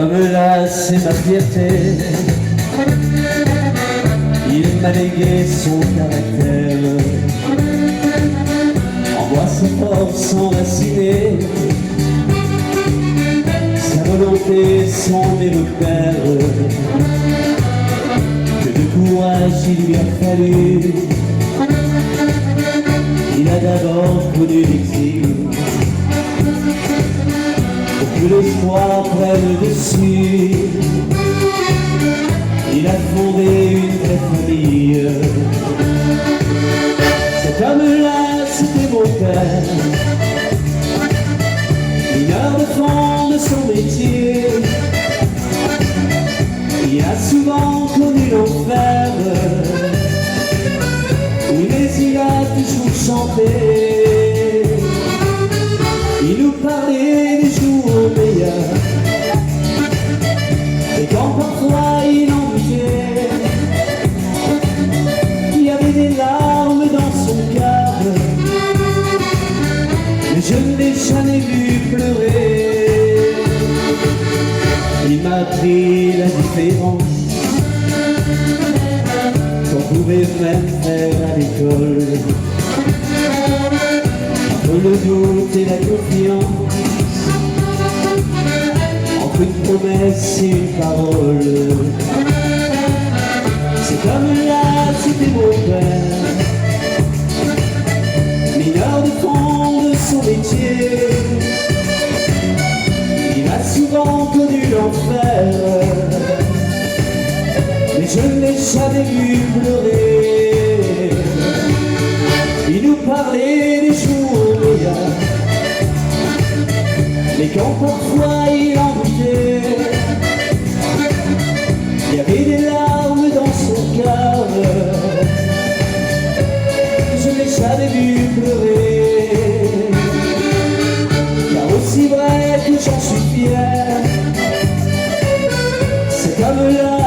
homme là, c'est ma fierté. Il m'a légué son caractère, en moi sa force enracinée, sa volonté, son repères. Que de courage il lui a fallu. Il a d'abord connu l'exil, pour que l'espoir prenne le dessus. Il a fondé une vraie famille. Cet homme-là, c'était mon père, mineur de fond de son métier. Il a souvent connu l'enfer, oui, mais il a toujours chanté. Il nous parlait des jours meilleurs, et quand parfois il en doutait, il y avait des larmes dans son cœur, mais je ne l'ai jamais vu pleurer. Il m'a appris la différence qu'on pouvait même faire à l'école, entre le doute et la confiance, entre une promesse et une parole. Cet homme-là, c'était mon père, mineur de fond de son métier. Il a souvent connu l'enfer, mais je ne l'ai jamais vu pleurer. Il nous parlait des jours meilleurs, mais quand parfois il en doutait, il y avait des larmes dans son cœur. Je ne l'ai jamais vu pleurer, car aussi vrai que j'en suis fier, cet homme-là